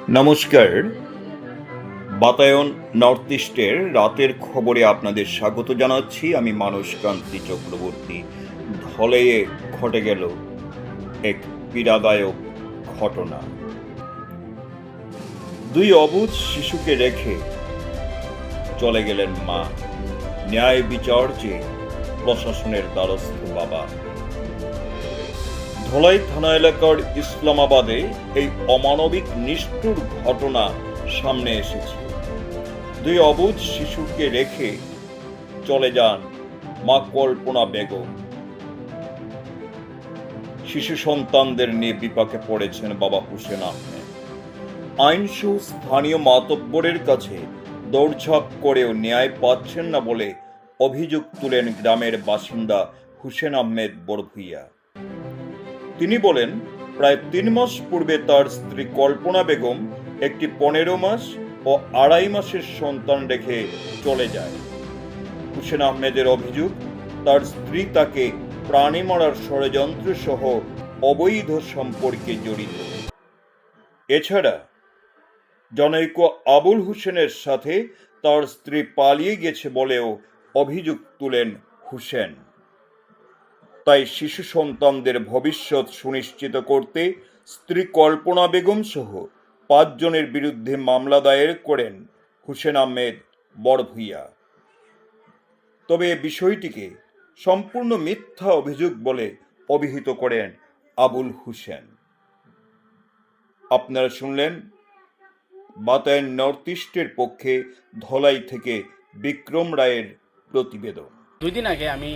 নমস্কার। বাতায়ন নর্থ ইস্টের রাতের খবরে আপনাদের স্বাগত জানাচ্ছি। আমি মানসকান্তি চক্রবর্তী। ধলেয়ে ঘটে গেল এক পীড়াদায়ক ঘটনা। দুই অবুঝ শিশুকে রেখে চলে গেলেন মা। ন্যায় বিচার চেয়ে প্রশাসনের দ্বারস্থ বাবা। ধলাই থানা এলাকার ইসলামাবাদে এই অমানবিক নিষ্ঠুর ঘটনা সামনে এসেছে। দুই অবুঝ শিশুকে রেখে চলে যান মা কল্পনা বেগম। শিশু সন্তানদের নিয়ে বিপাকে পড়েছেন বাবা হুসেন আহমেদ। আইনসহ স্থানীয় মাতব্বরের কাছে দৌড়ঝাঁপ করেও ন্যায় পাচ্ছেন না বলে অভিযোগ তুলেন গ্রামের বাসিন্দা হুসেন আহমেদ বড়ভূইয়া। তিনি বলেন, প্রায় 3 মাস পূর্বে তার স্ত্রী কল্পনা বেগম একটি 15 মাস ও 2.5 মাসের সন্তান রেখে চলে যায়। হুসেন আহমেদের অভিযোগ, তার স্ত্রী তাকে প্রাণী মারার ষড়যন্ত্র সহ অবৈধ সম্পর্কে জড়িত। এছাড়া জনৈক আবুল হোসেনের সাথে তার স্ত্রী পালিয়ে গেছে বলেও অভিযোগ তুলেন হুসেন। তাই শিশু সন্তানদের ভবিষ্যৎ সুনিশ্চিত করতে স্ত্রী কল্পনা বেগম সহ 5 জনের বিরুদ্ধে মামলা দায়ের করেন হুসেন আহমেদ বড়ভূইয়া। তবে এ বিষয়টিকে সম্পূর্ণ মিথ্যা অভিযোগ বলে অভিহিত করেন আবুল হোসেন। আপনারা শুনলেন বাতায়ন নর্থ ইস্টের পক্ষে ধলাই থেকে বিক্রম রায়ের প্রতিবেদন। 2 দিন আগে আমি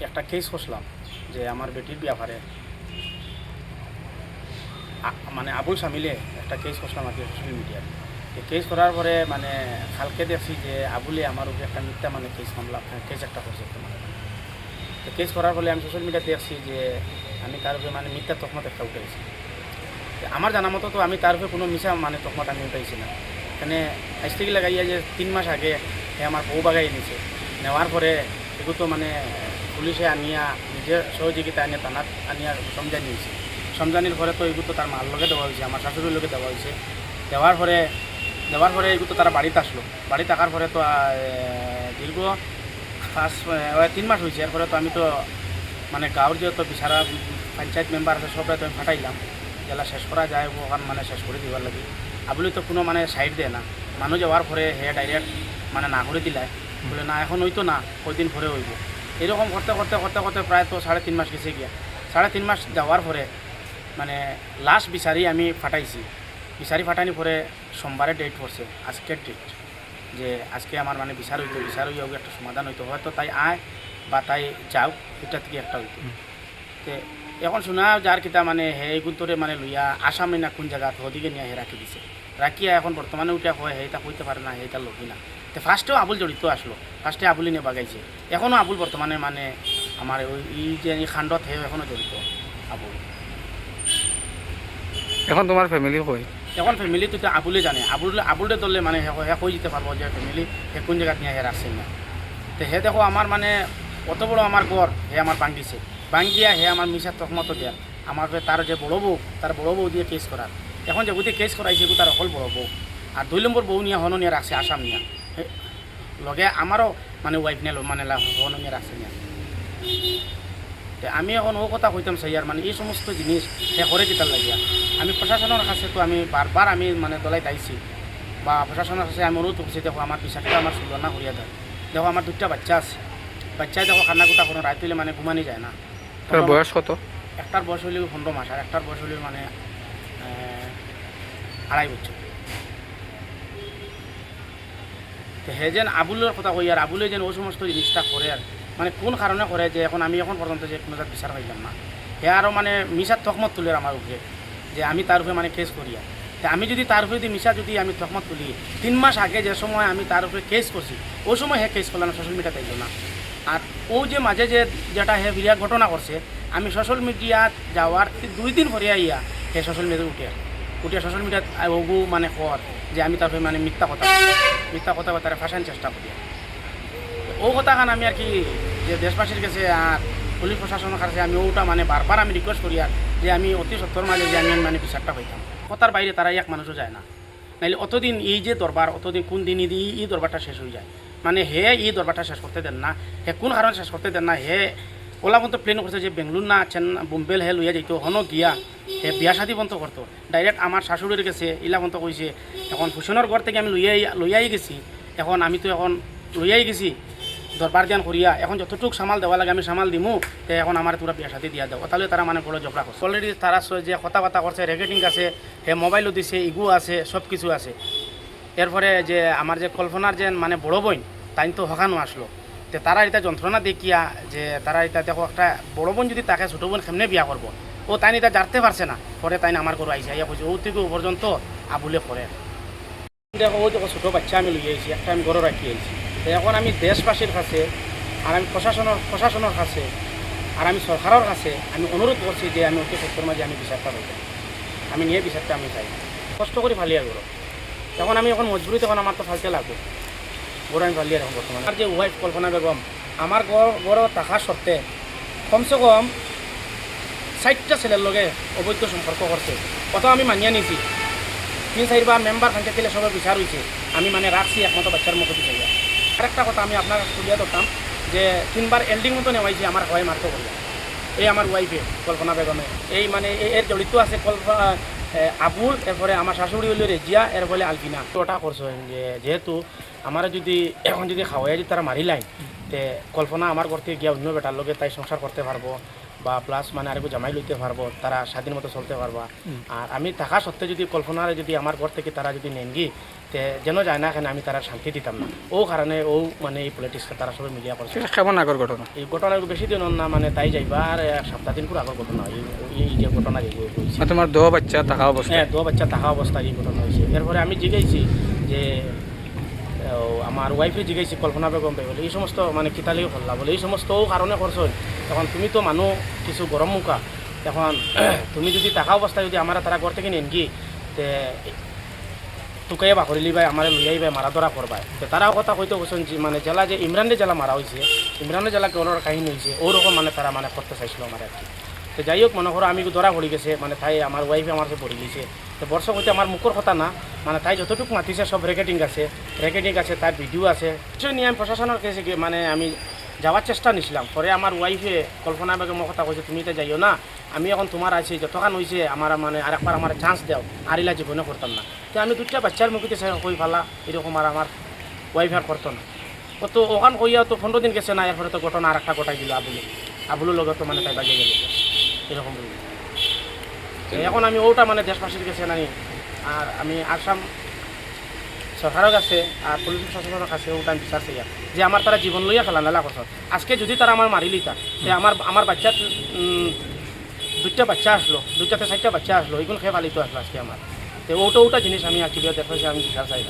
একটা কেস করলাম যে আমার বেটির ব্যাপারে মানে আবুল সামিলে একটা কেস করলাম আর কি সোশ্যাল মিডিয়ায়। কেস করার পরে মানে কালকে দেখছি যে আবুলে আমার উপরে একটা মিথ্যা মানে কেস মামলা কেস একটা করছে তোমার। তো কেস করার ফলে আমি সোশ্যাল মিডিয়াতে দেখছি যে আমি তার উপরে মানে মিথ্যা তহমত একটা উঠেছি। আমার জানা মতো তো আমি তার উপরে কোনো মিশা মানে তহমত আমি উঠাইছি না। এখানে আজ থেকে লাগাইয়া যে 3 মাস আগে আমার বউ বাগাই নিছে, নেওয়ার পরে এগুলো তো মানে পুলিশে আনিয়া নিজের সহযোগিতা আনিয়া থানাত আনিয়া সমঝাই নিয়েছে। সমঝানির পরে তো এগুলো তো তার মার লগে দেওয়া হয়েছে, আমার শাশুড়ির লগে দেওয়া হয়েছে। দেওয়ার পরে এগুলো তারা বাড়িতে আসলো। বাড়িতে থাকার পরে তো দীর্ঘ 3 মাস হয়েছে। এরপরে তো আমি তো মানে গাঁৱৰ যেহেতু বিচারা পঞ্চায়েত মেম্বার আছে সবরে তো আমি ফাটাইলাম জেলা শেষ করা যায় ওখান মানে শেষ করে দিবার লাগে। আবুলি তো কোনো মানে সাইড দেয় না, মানুষ যাওয়ার পরে হে ডাইরেক্ট মানে না করে দিলায়, বলে না এখন হইতো না, কয়দিন পরে হইব। এরকম করতে করতে করতে করতে প্রায় তো 3.5 মাস গেছে গিয়া। 3.5 মাস যাওয়ার পরে মানে লাস্ট বিচারি আমি ফাটাইছি। বিচারি ফাটানি পরে সোমবারে ডেট পড়ছে, আজকের ডেট, যে আজকে আমার মানে বিচার হইয়া একটা সমাধান হইতো, হয়তো তাই আয় বা তাই যাও, এটা থেকে একটা হইতো। তো এখন শোনা যার কিতা মানে হে গুন্তরে মানে লইয়া আসামে না কোন জায়গা ওদিকে নিয়ে হে রাখি দিছে। রাখিয়া এখন বর্তমানে উঠে হয় হেটা কইতে পারে না, হেটা লগি না। তো ফার্স্টেও আবুল জড়িত আসলো, ফার্স্টে আবুলি নিয়ে বাগাইছে। এখনও আবুল বর্তমানে মানে আমার ওই যে খাণ্ডত হে এখনও জড়িত আবুল। এখন তোমার ফ্যামিলি কই? এখন ফ্যামিলি তো আবুলে জানে, আবুলে ধরলে মানে হে কই যেতে পারবো যে ফ্যামিলি হে কোন জায়গাত নিয়ে হে রাখছে না। তো হে দেখো আমার মানে অত বড় আমার ঘর হে আমার ভাঙ্গিছে, ভাঙ্গিয়া হে আমার মিশার তহমত দেয় আমার তার যে বড় বউ দিয়ে কেস করার। এখন যে বুঝে কেস করাইছে তার অকল বড় বউ, আর 2 নম্বর বউ নিয়ে হন নিয়ে রাখছে আসাম নিয়ে, লগে আমারও মানে ওয়াইফ নিয়ে মানে হন নিয়ে রাখছে নিয়ে। আমি এখন ও কথা কইতাম চাই আর মানে এই সমস্ত জিনিস সে করে দিতার লাগিয়া আমি প্রশাসনের কাছে তো আমি বারবার আমি মানে দলাই দাইছি বা প্রশাসনের কাছে আমি অনুরোধ করছি, দেখো আমার বিচারটা আমার সুন্দর করিয়া দেয়। দেখো আমার 2টা বাচ্চা আছে, বাচ্চায় দেখো খান্না কুটা কোনো রাত হইলে মানে ঘুমানি যায় না। তোর বয়স কত? একটার বয়স হইলে 15 মাস আর একটার বয়স হইলে মানে 2.5 বছর। তো হে যেন আবুলের কথা কই আর আবুলে যেন ওই সমস্ত জিনিসটা করে আর মানে কোন কারণে করে যে এখন আমি এখন পর্যন্ত যে কোনো বিচার পাইলাম না। হে আরও মানে মিশার তহমত তুলে আমার উপরে যে আমি তার উপরে মানে কেস করিয়া। তো আমি যদি তার উপরে মিশা যদি আমি তহমত তুলি 3 মাস আগে যে সময় আমি তার উপরে কেস করছি ওই সময় হে কেস করলাম, সোশ্যাল মিডিয়াতে আইল না। আর ও যে মাঝে যেটা হে বিরাট ঘটনা করছে আমি সোশ্যাল মিডিয়াত যাওয়ার 2 দিন পরে আইয়া হে সোশ্যাল মিডিয়াতে উঠিয়া সোশ্যাল মিডিয়াত ওগু মানে কর যে আমি তারপরে মানে মিথ্যা কথা তারা ফাঁসানোর চেষ্টা করি। ও কথা খান আমি আর কি যে দেশবাসীর কাছে আর পুলিশ প্রশাসনের কাছে আমি ওটা মানে বারবার আমি রিকোয়েস্ট করি আর যে আমি অতি সত্তর মাঝে যে আমি মানে বিচারটা পাইতাম। কথার বাইরে তারা এক মানুষও যায় না। নাইলে অতদিন এই যে দরবার অতদিন কোন দিন এই দরবারটা শেষ হয়ে যায় মানে হে এই দরবারটা শেষ করতে দেন না হে কোন কারণে শেষ করতে দেন না হে ওলা পর্যন্ত প্লেন করছে যে বেঙ্গলোর না বোম্বেল হে লইয়া যাইতো হনো গিয়া হে বিয়া শাদি বন্ধ করতো ডাইরেক্ট আমার শাশুড়ির গেছে ইলা বন্ধ কইছে এখন হুসেনের ঘর থেকে আমি লইয়াই গেছি এখন আমি তো এখন লইয়াই গেছি দরবার দিয়ান করিয়া এখন যতটুক সামাল দেওয়া লাগে আমি সামাল দিমু তে এখন আমার তোরা বিয়া শাদি দিয়া দাও তাহলে তারা মানে বড় ঝগড়া করছে অলরেডি তারা যে কথা বার্তা করছে রেকর্ডিং আছে হে মোবাইলও দিছে ইগু আছে সব কিছু আছে এরপরে যে আমার যে কল্পনার যে মানে বড় বোন তাই তো হকানো আসলো তো তারা এটা যন্ত্রণা দেখিয়া যে তারা এটা দেখো একটা বড় বোন যদি তাকে ছোটো বোন কেমনে বিয়া করবো ও তাই এটা জানতে পারছে না পরে তাই আমার ঘর আইসে আইয়া কইছে ও থেকে ও পর্যন্ত আবুলে করে দেখো ও দেখো ছোটো বাচ্চা আমি লইয়ে আইছি একটা আমি ঘরে রাখি আইছি তো এখন আমি দেশবাসীর কাছে আর আমি প্রশাসনের কাছে আর আমি সরকারের কাছে আমি অনুরোধ করছি যে আমি অতি সত্তর মাঝে আমি বিচারটা পাই আমি নিয়ে বিচারটা আমি চাই কষ্ট করে ফালিয়া গেল তখন আমি এখন মজবুরি তখন আমার তো ফালতে লাগবে বড় আমি ফালিয়া এখন বর্তমানে আর যে ওয়াইফ কল্পনা বেগম আমার গড় থাকা সত্ত্বে কমসে কম 60টা ছেলের লগে অবৈধ সম্পর্ক করছে কত আমি মানিয়ে নিছি 3-4বার মেম্বার পঞ্চায়েত দিলে সবাই বিচার হয়েছে আমি মানে রাখছি একমাত্র বাচ্চার মুখে বিচারিয়া আরেকটা কথা আমি আপনার কাছে তুলিয়া ধরতাম যে 3বার এল্ডিং মতো নেওয়াইছি আমার হয় মারতো করিয়া এই আমার ওয়াইফে কল্পনা বেগমে এই মানে এর জড়িত আছে আবুল এরপরে আমার শাশুড়ি হইল রেজিয়া এর বলে আলপিনা ওটা করছো যে যেহেতু আমার যদি এখন যদি খাওয়াই যদি তারা মারি লাইন তে কল্পনা আমার ঘর থেকে গিয়া অন্য বেটার লোকে তাই সংসার করতে পারবো বা প্লাস মানে আরেকটু জামাই লইতে পারবো তারা স্বাধীন মতো চলতে পারবা আর আমি থাকা সত্ত্বে যদি কল্পনার যদি আমার ঘর থেকে তারা যদি নেনগি তে যেন যায় না এখানে আমি তারা শান্তি দিতাম না ও কারণে ও মানে এই পলিটিক্সটা তারা সবাই মিলিয়া করছে কেমন আগর ঘটনা এই ঘটনা বেশি দিন না মানে তাই যাইবা আর 1 সপ্তাহ দিন করে আগর ঘটনা এই যে ঘটনা যেগুলো হয়েছে আর তোমার দো বাচ্চা থাকা অবস্থা হ্যাঁ 2 বাচ্চা থাকা অবস্থায় এই ঘটনা হয়েছে এরপরে আমি জিজ্ঞাসি যে আমার ওয়াইফে জিজ্ঞাসি কল্পনা বেগম বলে এই সমস্ত মানে কিতালিও করলা বলে এই সমস্ত কারণে করছো তখন তুমি তো মানুষ কিছু গরম মুখা এখন তুমি যদি থাকা অবস্থায় যদি আমার তারা ঘর থেকে নেন কি তে তোকে বাকরিলি ভাই আমার লইয়াই ভাই মারা ধরা করবাই তো তারাও কথা কইতে বসেন মানে জেলা যে ইমরানের জেলা মারা হয়েছে ইমরানের জেলাকে ওনার কাহিনী হয়েছে ওরকম মানে তারা মানে করতে চাইছিল আমার আর কি তো যাই হোক মনে করো আমি ধরা পড়ে গেছে মানে তাই আমার ওয়াইফে আমার সে পড়ে গেছে তো বর্ষ হইতে আমার মুখর কথা না মানে তাই যতটুকু মাতিছে সব রেকর্ডিং আছে তার ভিডিও আছে কিছু নিয়ে আমি প্রশাসনের কাছে মানে আমি যাওয়ার চেষ্টা নিছিলাম পরে আমার ওয়াইফে কল্পনা বেগম কথা কইছে তুমি তো যাইও না আমি এখন তোমার আছি যতক্ষণ হয়েছে আমার মানে আরেকবার আমার চান্স দাও আরিলা জীবনে করতাম না তো আমি 2টা বাচ্চার মুখে কই ফালা এরকম আর আমার ওয়াইফ আর করতো না ও তো ওখান কইয়া তো 15 দিন গেছে না এরপরে তো ঘটনা আর একটা ঘটাই দিল আবুলের লগে তো মানে তাই বাজিয়ে গেল এরকম এখন আমি ওটা মানে দেশবাসীর কাছে নানি আর আমি আসাম সরকারের কাছে আর পুলিশ প্রশাসনের কাছে ওটা আমি বিচার চাই যে আমার তারা জীবন লইয়া খেলা নালা করছে আজকে যদি তারা আমার মারি লিতা আমার বাচ্চার 2টা বাচ্চা আসলো 2টা থেকে 4টা বাচ্চা আসলো এইগুলো খেয়ে পালিত আসলো আজকে আমার তো ওটা জিনিস আমি আজকে দেখাচ্ছি আমি বিচার চাই